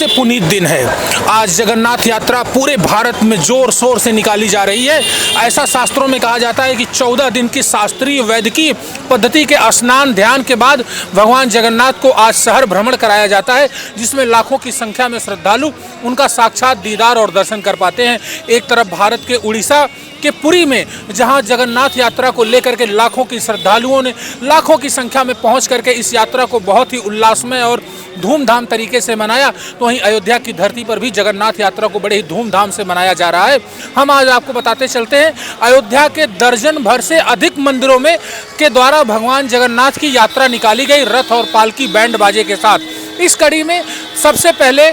सबसे पुनीत दिन है। आज जगन्नाथ यात्रा पूरे भारत में जोर शोर से निकाली जा रही है। ऐसा शास्त्रों में कहा जाता है कि 14 दिन की शास्त्रीय वैदिकीय पद्धति के स्नान ध्यान के बाद भगवान जगन्नाथ को आज शहर भ्रमण कराया जाता है, जिसमें लाखों की संख्या में श्रद्धालु उनका साक्षात दीदार और दर्शन कर पाते हैं। एक तरफ भारत के उड़ीसा के पुरी में जहां जगन्नाथ यात्रा को लेकर के लाखों की श्रद्धालुओं ने लाखों की संख्या में पहुंच करके इस यात्रा को बहुत ही उल्लासमय और धूमधाम तरीके से मनाया, तो वहीं अयोध्या की धरती पर भी जगन्नाथ यात्रा को बड़े ही धूमधाम से मनाया जा रहा है। हम आज आपको बताते चलते हैं, अयोध्या के दर्जन भर से अधिक मंदिरों में के द्वारा भगवान जगन्नाथ की यात्रा निकाली गई रथ और पालकी बैंड बाजे के साथ। इस कड़ी में सबसे पहले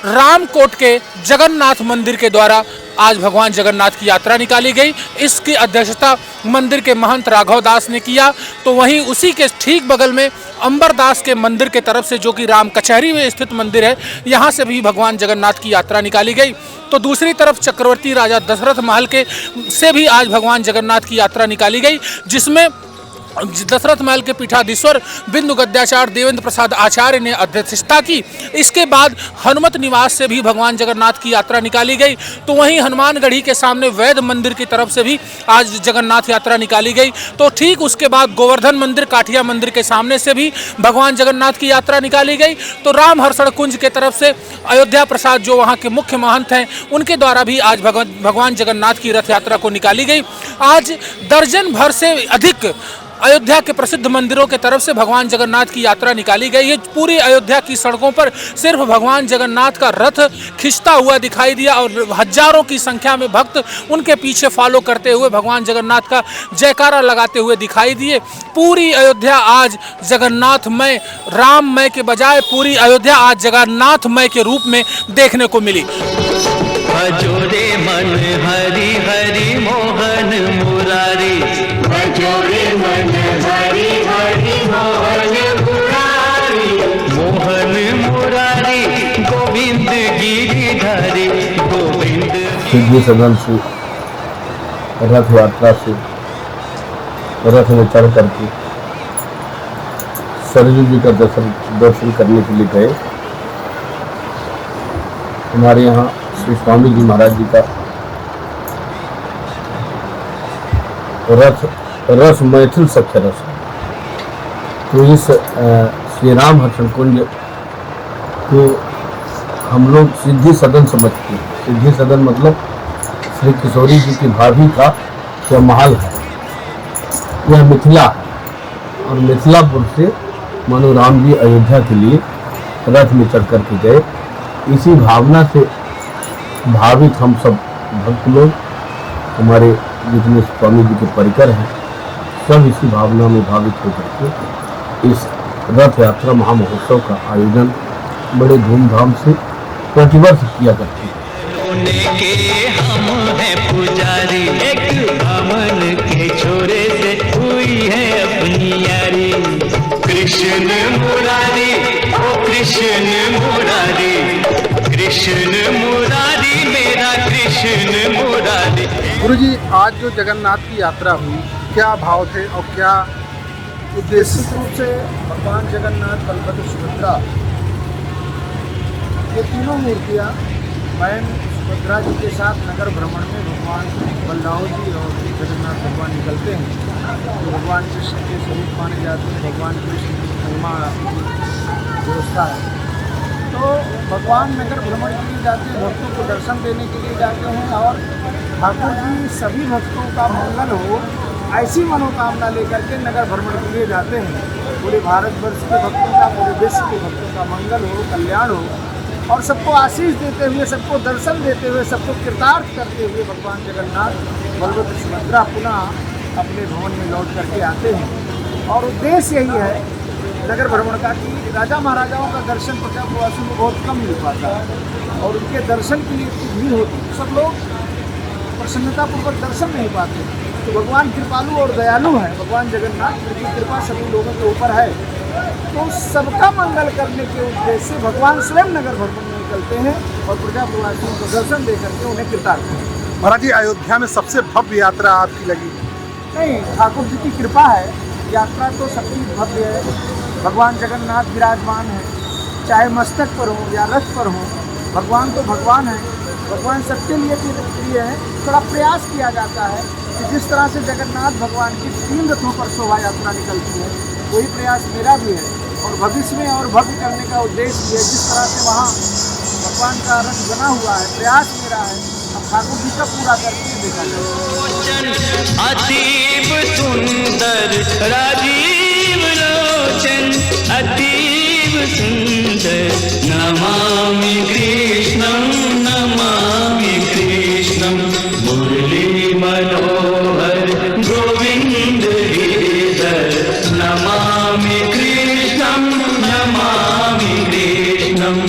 रामकोट के जगन्नाथ मंदिर के द्वारा आज भगवान जगन्नाथ की यात्रा निकाली गई। इसकी अध्यक्षता मंदिर के महंत राघव दास ने किया, तो वहीं उसी के ठीक बगल में अंबर दास के मंदिर के तरफ से, जो कि राम कचहरी में स्थित मंदिर है, यहाँ से भी भगवान जगन्नाथ की यात्रा निकाली गई। तो दूसरी तरफ चक्रवर्ती राजा दशरथ महल के से भी आज भगवान जगन्नाथ की यात्रा निकाली गई, जिसमें दशरथ महल के पीठाधीश्वर बिंदु गद्याचार्य देवेंद्र प्रसाद आचार्य ने अध्यक्षता की। इसके बाद हनुमत निवास से भी भगवान जगन्नाथ की यात्रा निकाली गई। तो वहीं हनुमानगढ़ी के सामने वैद मंदिर की तरफ से भी आज जगन्नाथ यात्रा निकाली गई। तो ठीक उसके बाद गोवर्धन मंदिर काठिया मंदिर के सामने से भी भगवान जगन्नाथ की यात्रा निकाली गई। तो राम हर्षण कुंज के तरफ से अयोध्या प्रसाद, जो वहाँ के मुख्य महंत हैं, उनके द्वारा भी आज भगवान जगन्नाथ की रथ यात्रा को निकाली गई। आज दर्जन भर से अधिक अयोध्या के प्रसिद्ध मंदिरों के तरफ से भगवान जगन्नाथ की यात्रा निकाली गई है। पूरी अयोध्या की सड़कों पर सिर्फ भगवान जगन्नाथ का रथ खिंचता हुआ दिखाई दिया और हजारों की संख्या में भक्त उनके पीछे फॉलो करते हुए भगवान जगन्नाथ का जयकारा लगाते हुए दिखाई दिए। पूरी अयोध्या आज जगन्नाथमय, राममय के बजाय पूरी अयोध्या आज जगन्नाथमय के रूप में देखने को मिली। भजोरे मन हरि हरि मोहन मुरारी, भजोरे मन हरि हरि मोहन मुरारी, मोहन मुरारी गोविंद गिरिधारी, गोविंद। सिद्धि सदन से रथ यात्रा से रथ में चढ़ करके सरयू जी का दर्शन करने के लिए गए। हमारे यहाँ श्री स्वामी जी महाराज जी का रस मैथिल सख्य रस, तो इस श्री राम हर्षण कुंज को हम लोग सिद्धि सदन समझते हैं। सिद्धि सदन मतलब श्री किशोरी जी की भाभी का यह महल है, यह मिथिला है और मिथिलापुर से मानो राम जी अयोध्या के लिए रथ में चढ़ करके गए। इसी भावना से भावित हम सब भक्त लोग, हमारे जितने स्वामी जी के परिकर हैं, सब इसी भावना में भावित होकर के इस रथ यात्रा महामहोत्सव का आयोजन बड़े धूमधाम से प्रतिवर्ष किया करते हैं। हम हैं पुजारी, एक बामन के छोरे से हुई है अपनी यारी। कृष्ण मुरारी, ओ कृष्ण मुरारी, कृष्ण मुरारी मेरा कृष्ण मुरारी। गुरुजी, आज जो जगन्नाथ की यात्रा हुई, क्या भाव थे और क्या उद्देश्य? निश्चित रूप से भगवान जगन्नाथ, बलभद्र, सुभद्रा, ये तीनों मूर्तियाँ बहन सुभद्रा जी के साथ नगर भ्रमण में भगवान बलराम जी और जगन्नाथ भगवान निकलते हैं, जो भगवान कृष्ण के स्वरूप माने जाते हैं। भगवान कृष्ण की महिमा व्यवस्था है। तो भगवान नगर भ्रमण के लिए जाते हैं, भक्तों को दर्शन देने के लिए जाते हैं और ठाकुर जी सभी भक्तों का मंगल हो, ऐसी मनोकामना लेकर के नगर भ्रमण के लिए जाते हैं। पूरे भारतवर्ष के भक्तों का, पूरे विश्व के भक्तों का मंगल हो, कल्याण हो और सबको आशीष देते हुए, सबको दर्शन देते हुए, सबको कृतार्थ करते हुए भगवान जगन्नाथ, बलभद्र, सुभद्रा पुनः अपने भवन में लौट करके आते हैं। और उद्देश्य यही है नगर भ्रमण का कि राजा महाराजाओं का दर्शन प्रजाप्रवासी में बहुत कम मिल पाता है और उनके दर्शन के लिए इतनी भीड़ होती है, सब लोग प्रसन्नतापूर्वक दर्शन नहीं पाते। तो भगवान कृपालु और दयालु हैं, भगवान जगन्नाथ की कृपा सभी लोगों के ऊपर है। तो सबका मंगल करने के उद्देश्य से भगवान स्वयं नगर भ्रमण में निकलते हैं और प्रजाप्रवासियों को दर्शन दे करके उन्हें कृतार्थ हैं। महाराज जी, अयोध्या में सबसे भव्य यात्रा आपकी लगी? नहीं, ठाकुर जी की कृपा है। यात्रा तो सबकी भव्य है, भगवान जगन्नाथ विराजमान है चाहे मस्तक पर हो या रथ पर हो, भगवान तो भगवान है, भगवान सबके लिए प्रिय है। थोड़ा प्रयास किया जाता है कि जिस तरह से जगन्नाथ भगवान की 3 रथों पर शोभा यात्रा निकलती है, वही प्रयास मेरा भी है और भविष्य में और भव्य करने का उद्देश्य भी है। जिस तरह से वहाँ भगवान का रथ बना हुआ है, प्रयास मेरा है, अब ठाकुर जी का पूरा करके देखा जाए। अतीब सुंदर राजीव लोचन, अतीब सुंदर, नमामि कृष्णं, नमामि कृष्णं, मुरली मनोहर गोविंद गिरिधर, नमामि कृष्णं, नमामि कृष्णं।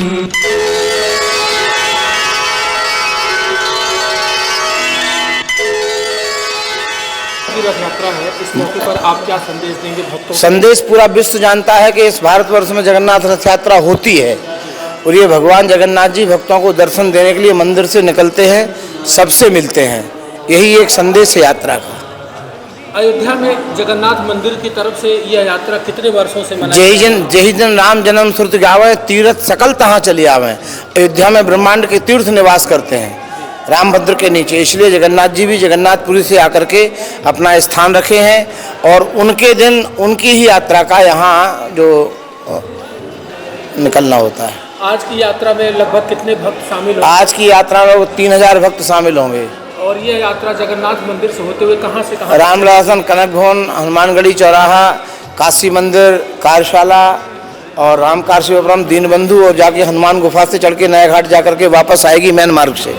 रथ यात्रा है, इस मौके पर आप क्या संदेश देंगे भक्तों को? संदेश पूरा विश्व जानता है कि इस भारतवर्ष में जगन्नाथ रथ यात्रा होती है और ये भगवान जगन्नाथ जी भक्तों को दर्शन देने के लिए मंदिर से निकलते हैं, सबसे मिलते हैं। यही एक संदेश है यात्रा का। अयोध्या में जगन्नाथ मंदिर की तरफ से यह यात्रा कितने वर्षों से मनाई जय जन राम जन्म श्रुति गावे, तीर्थ सकल तहाँ चले आवे। अयोध्या में ब्रह्मांड के तीर्थ निवास करते हैं रामभद्र के नीचे, इसलिए जगन्नाथ जी भी जगन्नाथपुरी से आकर के अपना स्थान रखे हैं और उनके दिन उनकी ही यात्रा का यहाँ जो निकलना होता है। आज की यात्रा में लगभग कितने भक्त शामिल होंगे? आज की यात्रा में 3000 भक्त शामिल होंगे। और यह यात्रा जगन्नाथ मंदिर से होते हुए कहाँ से कहाँ? रामलासन, कनक भवन, हनुमानगढ़ी चौराहा, काशी मंदिर, कार्यशाला और रामकाशीपुरम, दीनबंधु और जाके हनुमान गुफा से चढ़ के नया घाट जाकर के वापस आएगी मेन मार्ग से।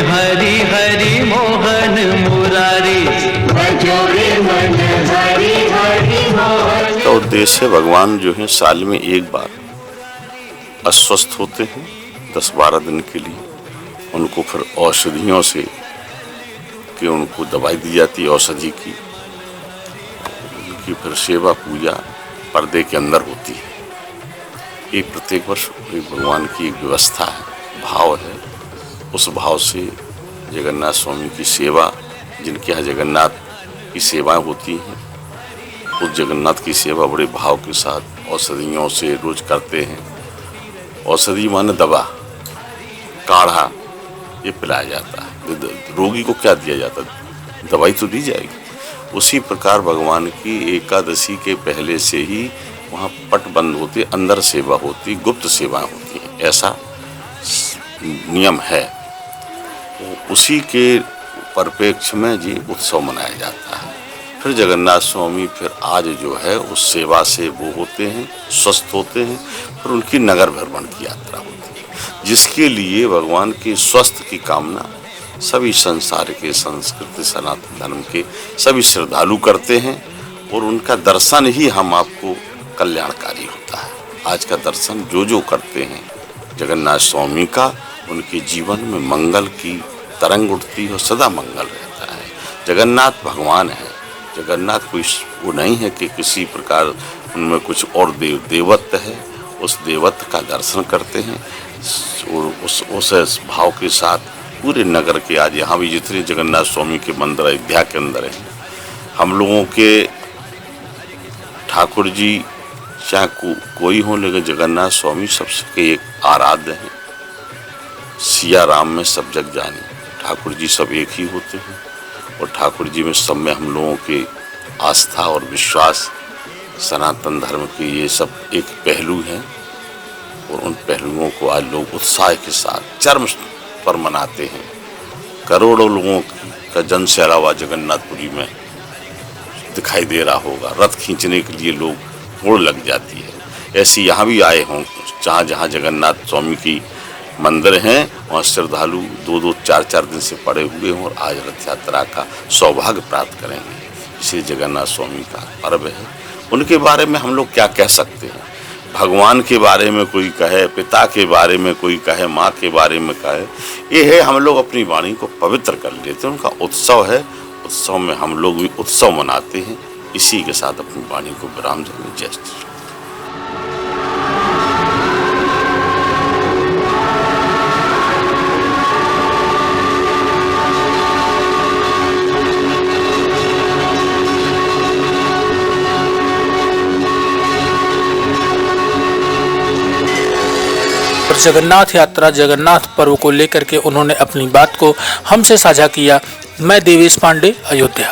हरि हरि मोहन मुरारी, भजोरे मन हरि हरि मोहन। का उद्देश्य भगवान जो है साल में एक बार अस्वस्थ होते हैं 10-12 दिन के लिए, उनको फिर औषधियों से कि उनको दवाई दी जाती है औषधि की, उनकी फिर सेवा पूजा पर्दे के अंदर होती है। ये प्रत्येक वर्ष एक भगवान की एक व्यवस्था है, भाव है। उस भाव से जगन्नाथ स्वामी की सेवा, जिनके यहाँ जगन्नाथ की सेवाएं होती हैं, उस जगन्नाथ की सेवा बड़े भाव के साथ औषधियों से रोज करते हैं। औषधि माने दवा, काढ़ा ये पिलाया जाता है। रोगी को क्या दिया जाता है? दवाई तो दी जाएगी। उसी प्रकार भगवान की एकादशी के पहले से ही वहाँ पट बंद होती, अंदर सेवा होती, गुप्त सेवाएं होती हैं, ऐसा नियम है। उसी के परिप्रेक्ष्य में ये उत्सव मनाया जाता है। फिर जगन्नाथ स्वामी फिर आज जो है उस सेवा से वो होते हैं, स्वस्थ होते हैं, फिर उनकी नगर भ्रमण की यात्रा होती है, जिसके लिए भगवान के स्वस्थ की कामना सभी संसार के संस्कृति सनातन धर्म के सभी श्रद्धालु करते हैं और उनका दर्शन ही हम आपको कल्याणकारी होता है। आज का दर्शन जो करते हैं जगन्नाथ स्वामी का, उनके जीवन में मंगल की तरंग उठती है और सदा मंगल रहता है। जगन्नाथ भगवान है, जगन्नाथ कोई वो नहीं है कि किसी प्रकार उनमें कुछ और देवत्व है। उस देवत्व का दर्शन करते हैं और उस भाव के साथ पूरे नगर के, आज यहाँ भी जितने जगन्नाथ स्वामी के मंदिर अयोध्या के अंदर हैं, हम लोगों के ठाकुर जी चाहे कोई हो, लेकिन जगन्नाथ स्वामी सबसे एक आराध्य हैं। सिया राम में सब जग जानी, ठाकुर जी सब एक ही होते हैं और ठाकुर जी में सब में हम लोगों के आस्था और विश्वास सनातन धर्म के ये सब एक पहलू हैं और उन पहलुओं को आज लोग उत्साह के साथ चरम पर मनाते हैं। करोड़ों लोगों का जन सैलावा जगन्नाथपुरी में दिखाई दे रहा होगा। रथ खींचने के लिए लोग होड़ लग जाती है। ऐसे यहाँ भी आए हों, जहाँ जहाँ जगन्नाथ स्वामी की मंदिर हैं वहाँ श्रद्धालु 2-2, 4-4 दिन से पड़े हुए हों और आज रथ यात्रा का सौभाग्य प्राप्त करेंगे। इसलिए जगन्नाथ स्वामी का पर्व है। उनके बारे में हम लोग क्या कह सकते हैं? भगवान के बारे में कोई कहे, पिता के बारे में कोई कहे, माँ के बारे में कहे, ये है हम लोग अपनी वाणी को पवित्र कर लेते हैं। उनका उत्सव है उत्सव में हम लोग भी उत्सव मनाते हैं। इसी के साथ अपनी वाणी को विराम देंगे। जय श्री राम। जगन्नाथ यात्रा, जगन्नाथ पर्व को लेकर के उन्होंने अपनी बात को हमसे साझा किया। मैं देवेश पांडे, अयोध्या।